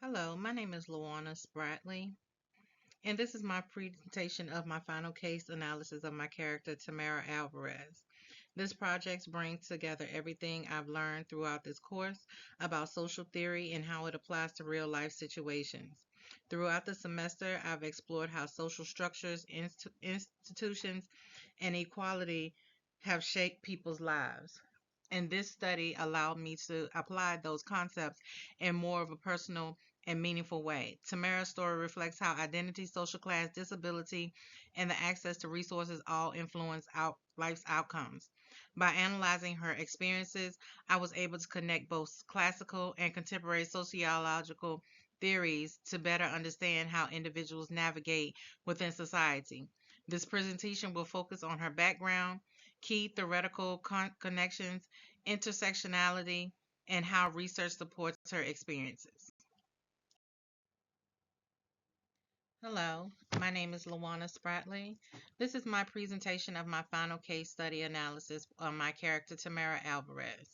Hello, my name is Luana Spratley, and this is my presentation of my final case analysis of my character, Tamara Alvarez. This project brings together everything I've learned throughout this course about social theory and how it applies to real life situations. Throughout the semester, I've explored how social structures, institutions, and equality have shaped people's lives. And this study allowed me to apply those concepts in more of a personal and meaningful way. Tamara's story reflects how identity, social class, disability, and the access to resources all influence life's outcomes. By analyzing her experiences, I was able to connect both classical and contemporary sociological theories to better understand how individuals navigate within society. This presentation will focus on her background, key theoretical connections, intersectionality, and how research supports her experiences. Hello, my name is Lawana Spratley. This is my presentation of my final case study analysis on my character Tamara Alvarez.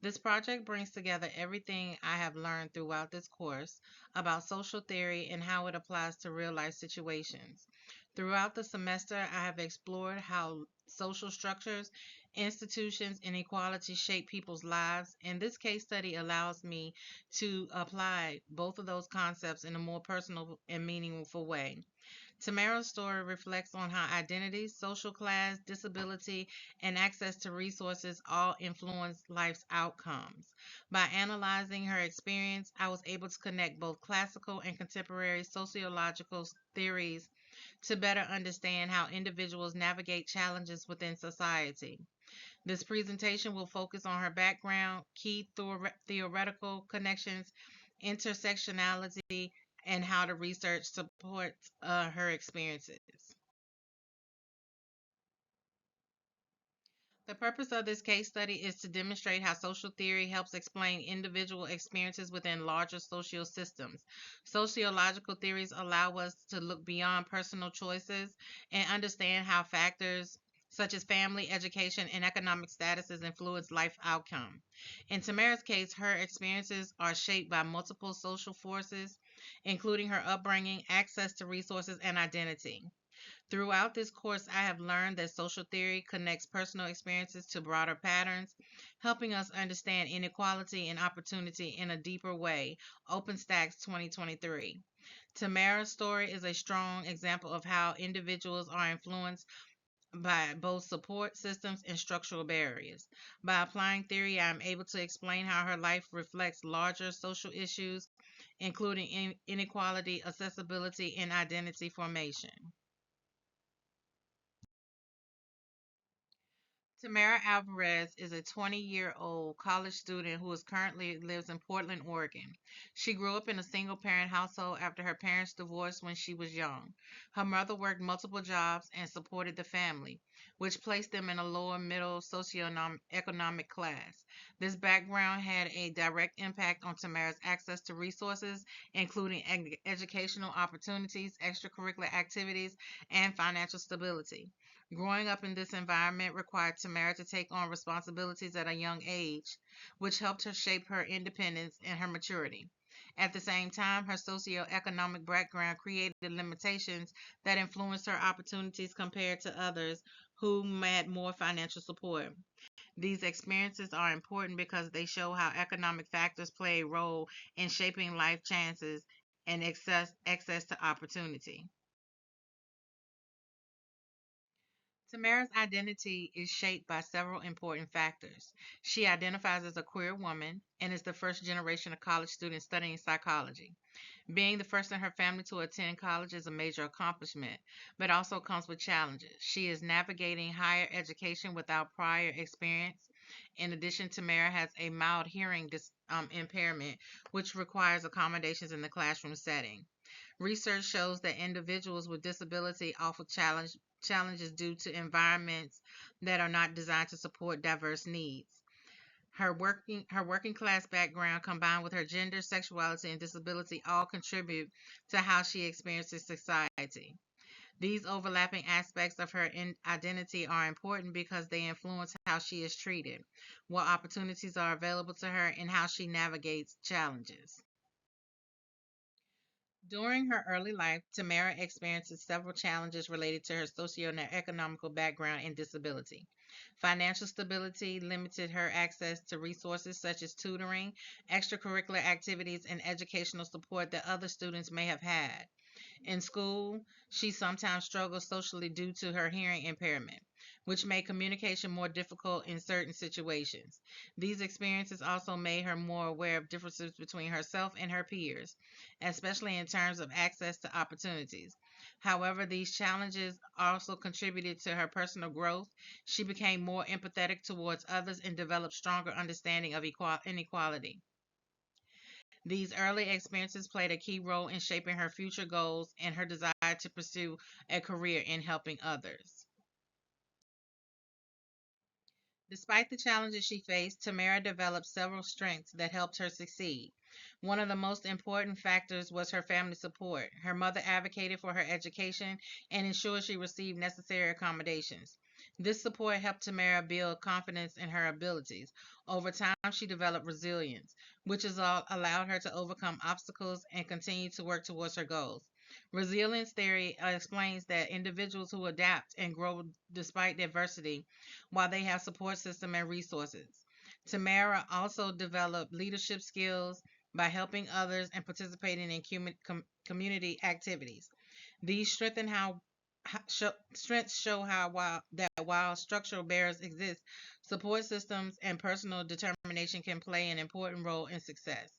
This project brings together everything I have learned throughout this course about social theory and how it applies to real life situations. Throughout the semester, I have explored how social structures, institutions, and equality shape people's lives, and this case study allows me to apply both of those concepts in a more personal and meaningful way. Tamara's story reflects on how identity, social class, disability, and access to resources all influence life's outcomes. By analyzing her experience, I was able to connect both classical and contemporary sociological theories to better understand how individuals navigate challenges within society. This presentation will focus on her background, key theoretical connections, intersectionality, and how the research supports her experiences. The purpose of this case study is to demonstrate how social theory helps explain individual experiences within larger social systems. Sociological theories allow us to look beyond personal choices and understand how factors such as family, education, and economic statuses influence life outcome. In Tamara's case, her experiences are shaped by multiple social forces, including her upbringing, access to resources, and identity. Throughout this course, I have learned that social theory connects personal experiences to broader patterns, helping us understand inequality and opportunity in a deeper way. OpenStax 2023. Tamara's story is a strong example of how individuals are influenced by both support systems and structural barriers. By applying theory, I am able to explain how her life reflects larger social issues, including inequality, accessibility, and identity formation. Tamara Alvarez is a 20-year-old college student who is currently lives in Portland, Oregon. She grew up in a single-parent household after her parents divorced when she was young. Her mother worked multiple jobs and supported the family, which placed them in a lower middle socioeconomic class. This background had a direct impact on Tamara's access to resources, including educational opportunities, extracurricular activities, and financial stability. Growing up in this environment required Tamara to take on responsibilities at a young age, which helped her shape her independence and her maturity. At the same time, her socioeconomic background created limitations that influenced her opportunities compared to others who had more financial support. These experiences are important because they show how economic factors play a role in shaping life chances and access to opportunity. Tamara's identity is shaped by several important factors. She identifies as a queer woman and is the first generation of college students studying psychology. Being the first in her family to attend college is a major accomplishment, but also comes with challenges. She is navigating higher education without prior experience. In addition, Tamara has a mild hearing impairment, which requires accommodations in the classroom setting. Research shows that individuals with disability often challenges due to environments that are not designed to support diverse needs. Her working class background combined with her gender, sexuality, and disability all contribute to how she experiences society. These overlapping aspects of her identity are important because they influence how she is treated, what opportunities are available to her, and how she navigates challenges. During her early life, Tamara experiences several challenges related to her socioeconomical background and disability. Financial stability limited her access to resources such as tutoring, extracurricular activities, and educational support that other students may have had. In school, she sometimes struggles socially due to her hearing impairment, which made communication more difficult in certain situations. These experiences also made her more aware of differences between herself and her peers, especially in terms of access to opportunities. However, these challenges also contributed to her personal growth. She became more empathetic towards others and developed stronger understanding of inequality. These early experiences played a key role in shaping her future goals and her desire to pursue a career in helping others. Despite the challenges she faced, Tamara developed several strengths that helped her succeed. One of the most important factors was her family support. Her mother advocated for her education and ensured she received necessary accommodations. This support helped Tamara build confidence in her abilities. Over time, she developed resilience, which has allowed her to overcome obstacles and continue to work towards her goals. Resilience theory explains that individuals who adapt and grow despite adversity while they have support system and resources. Tamara also developed leadership skills by helping others and participating in community activities. These strengths show how while structural barriers exist, support systems and personal determination can play an important role in success.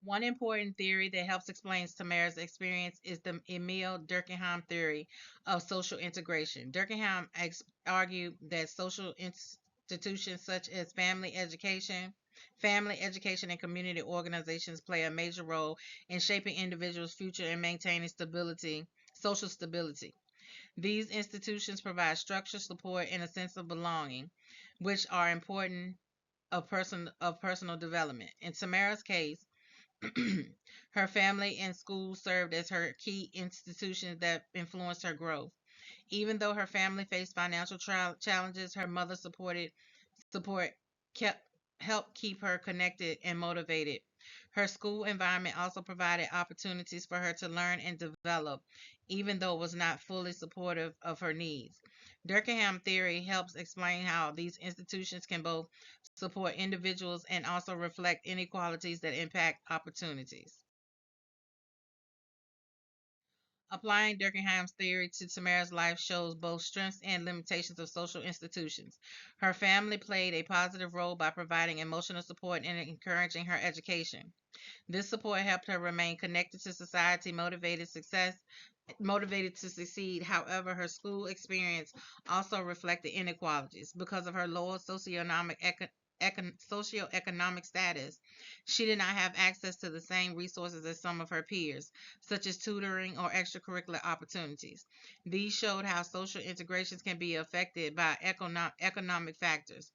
One important theory that helps explain Tamara's experience is the Emil Durkheim theory of social integration. Durkheim argued that social institutions such as family education, and community organizations play a major role in shaping individuals' future and maintaining social stability. These institutions provide structure, support, and a sense of belonging, which are important of personal development. In Tamara's case, her family and school served as her key institutions that influenced her growth. Even though her family faced financial challenges, her mother support kept helped keep her connected and motivated. Her school environment also provided opportunities for her to learn and develop, even though it was not fully supportive of her needs. Durkheim theory helps explain how these institutions can both support individuals and also reflect inequalities that impact opportunities. Applying Durkheim's theory to Tamara's life shows both strengths and limitations of social institutions. Her family played a positive role by providing emotional support and encouraging her education. This support helped her remain connected to society, motivated to succeed. However, her school experience also reflected inequalities. Because of her lower socioeconomic status, she did not have access to the same resources as some of her peers, such as tutoring or extracurricular opportunities. These showed how social integrations can be affected by economic factors.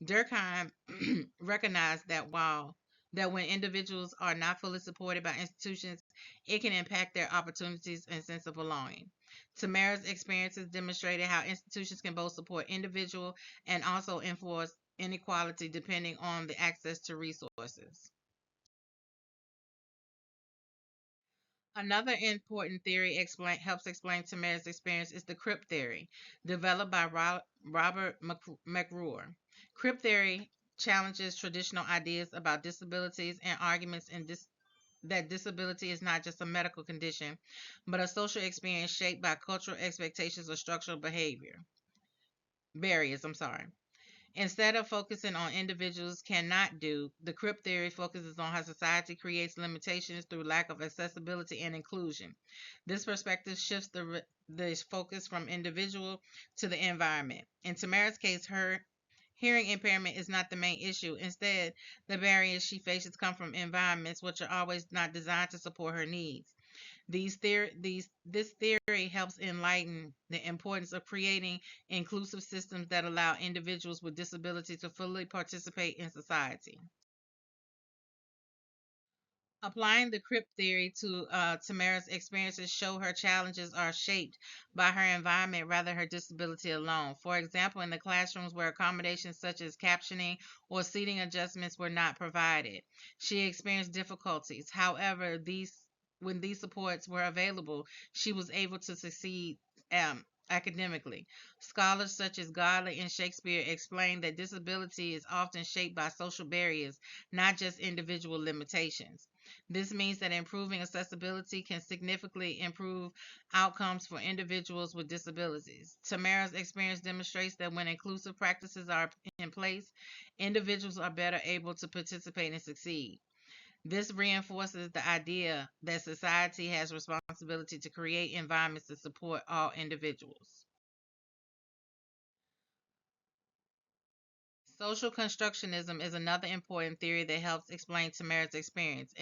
Durkheim recognized that when individuals are not fully supported by institutions, it can impact their opportunities and sense of belonging. Tamara's experiences demonstrated how institutions can both support individual and also enforce inequality depending on the access to resources. Another important theory helps explain Tamara's experience is the Crip theory, developed by Robert McRuer. Crip theory challenges traditional ideas about disabilities and arguments that disability is not just a medical condition, but a social experience shaped by cultural expectations or structural barriers. I'm sorry. Instead of focusing on individuals cannot do, the Crip theory focuses on how society creates limitations through lack of accessibility and inclusion. This perspective shifts the focus from individual to the environment. In Tamara's case, her hearing impairment is not the main issue. Instead, the barriers she faces come from environments which are always not designed to support her needs. This theory helps enlighten the importance of creating inclusive systems that allow individuals with disability to fully participate in society. Applying the CRIP theory to Tamara's experiences show her challenges are shaped by her environment rather her disability alone. For example, in the classrooms where accommodations such as captioning or seating adjustments were not provided, she experienced difficulties. However, these when these supports were available, she was able to succeed academically. Scholars such as Godley and Shakespeare explain that disability is often shaped by social barriers, not just individual limitations. This means that improving accessibility can significantly improve outcomes for individuals with disabilities. Tamara's experience demonstrates that when inclusive practices are in place, individuals are better able to participate and succeed. This reinforces the idea that society has responsibility to create environments to support all individuals. Social constructionism is another important theory that helps explain Tamara's experience.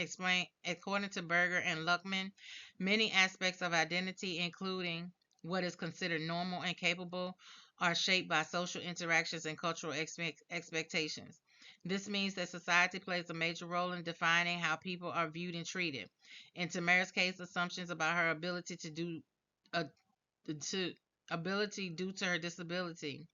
According to Berger and Luckman, many aspects of identity, including what is considered normal and capable, are shaped by social interactions and cultural expectations. This means that society plays a major role in defining how people are viewed and treated. In Tamara's case, assumptions about her uh, to ability due to her disability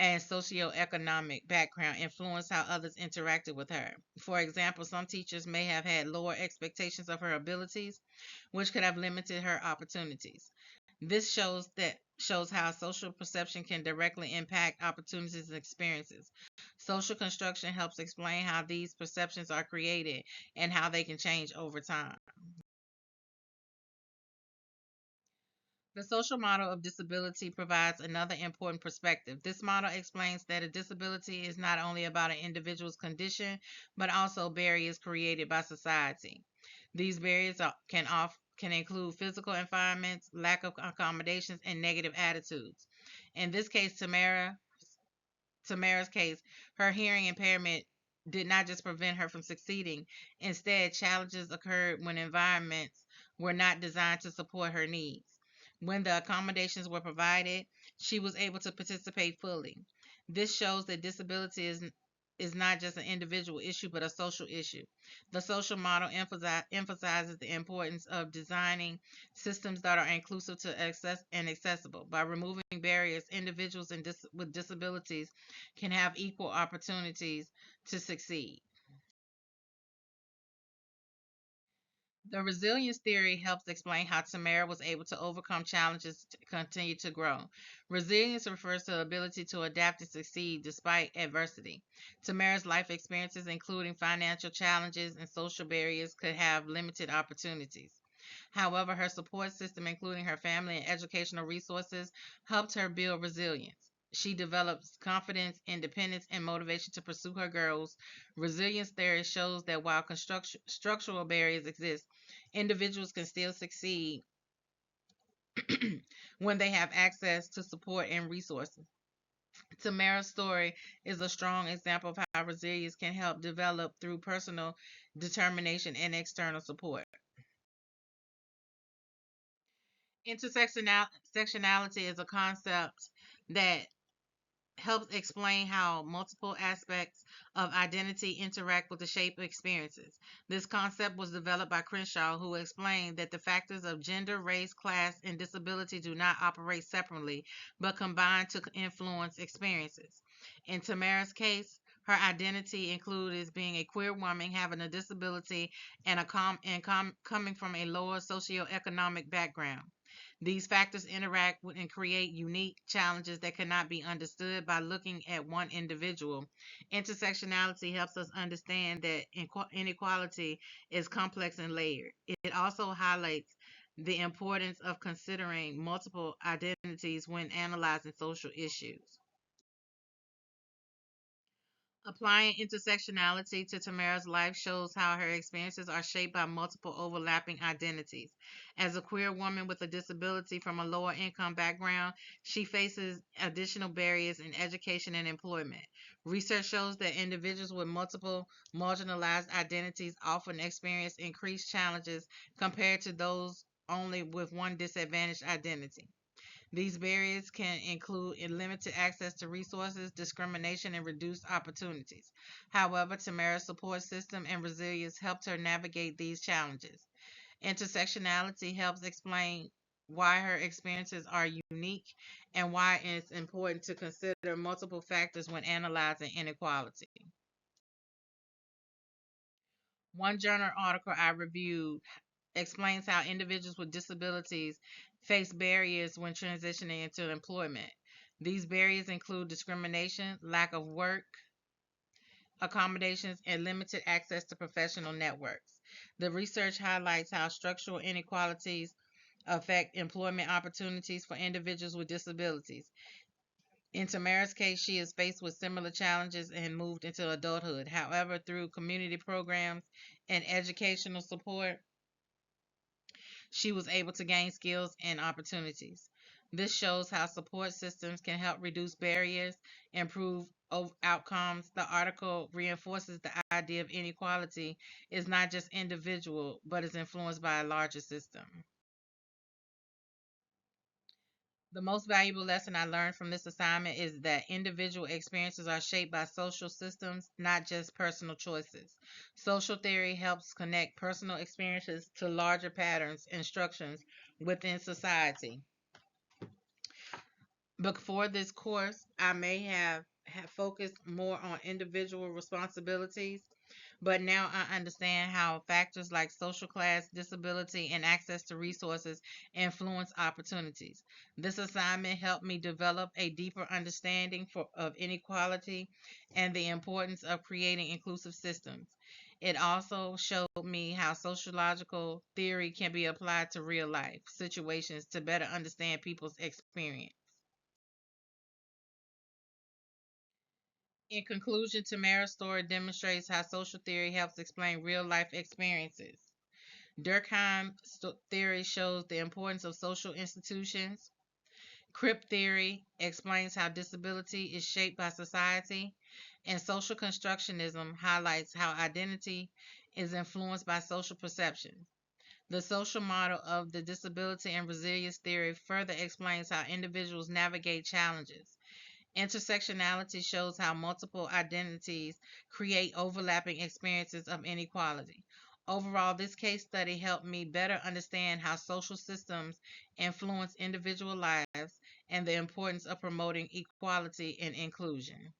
and socioeconomic background influenced how others interacted with her. For example, some teachers may have had lower expectations of her abilities, which could have limited her opportunities. This shows how social perception can directly impact opportunities and experiences. Social construction helps explain how these perceptions are created and how they can change over time. The social model of disability provides another important perspective. This model explains that a disability is not only about an individual's condition, but also barriers created by society. These barriers can include physical environments, lack of accommodations, and negative attitudes. In this case, Tamara's case, her hearing impairment did not just prevent her from succeeding. Instead, challenges occurred when environments were not designed to support her needs. When the accommodations were provided, she was able to participate fully. This shows that disability is not just an individual issue but a social issue. The social model emphasizes the importance of designing systems that are inclusive to access and accessible. By removing barriers, individuals with disabilities can have equal opportunities to succeed. The resilience theory helps explain how Tamara was able to overcome challenges to continue to grow. Resilience refers to the ability to adapt and succeed despite adversity. Tamara's life experiences, including financial challenges and social barriers, could have limited opportunities. However, her support system, including her family and educational resources, helped her build resilience. She develops confidence, independence, and motivation to pursue her goals. Resilience theory shows that while structural barriers exist, individuals can still succeed when they have access to support and resources. Tamara's story is a strong example of how resilience can help develop through personal determination and external support. Intersectionality is a concept that helps explain how multiple aspects of identity interact with the shape of experiences. This concept was developed by Crenshaw, who explained that the factors of gender, race, class, and disability do not operate separately, but combine to influence experiences. In Tamara's case, her identity included being a queer woman, having a disability, and coming from a lower socioeconomic background. These factors interact with and create unique challenges that cannot be understood by looking at one individual. Intersectionality helps us understand that inequality is complex and layered. It also highlights the importance of considering multiple identities when analyzing social issues. Applying intersectionality to Tamara's life shows how her experiences are shaped by multiple overlapping identities. As a queer woman with a disability from a lower income background, she faces additional barriers in education and employment. Research shows that individuals with multiple marginalized identities often experience increased challenges compared to those only with one disadvantaged identity. These barriers can include limited access to resources, discrimination, and reduced opportunities. However, Tamara's support system and resilience helped her navigate these challenges. Intersectionality helps explain why her experiences are unique and why it's important to consider multiple factors when analyzing inequality. One journal article I reviewed explains how individuals with disabilities face barriers when transitioning into employment. These barriers include discrimination, lack of work accommodations, and limited access to professional networks. The research highlights how structural inequalities affect employment opportunities for individuals with disabilities. In Tamara's case, she is faced with similar challenges and moved into adulthood. However, through community programs and educational support, she was able to gain skills and opportunities. This shows how support systems can help reduce barriers, improve outcomes. The article reinforces the idea of inequality is not just individual, but is influenced by a larger system. The most valuable lesson I learned from this assignment is that individual experiences are shaped by social systems, not just personal choices. Social theory helps connect personal experiences to larger patterns and structures within society. Before this course, I may have focused more on individual responsibilities, but now I understand how factors like social class, disability, and access to resources influence opportunities. This assignment helped me develop a deeper understanding of inequality and the importance of creating inclusive systems. It also showed me how sociological theory can be applied to real life situations to better understand people's experience. In conclusion, Tamara's story demonstrates how social theory helps explain real life experiences. Durkheim's theory shows the importance of social institutions. Crip theory explains how disability is shaped by society. And social constructionism highlights how identity is influenced by social perception. The social model of the disability and resilience theory further explains how individuals navigate challenges. Intersectionality shows how multiple identities create overlapping experiences of inequality. Overall, this case study helped me better understand how social systems influence individual lives and the importance of promoting equality and inclusion.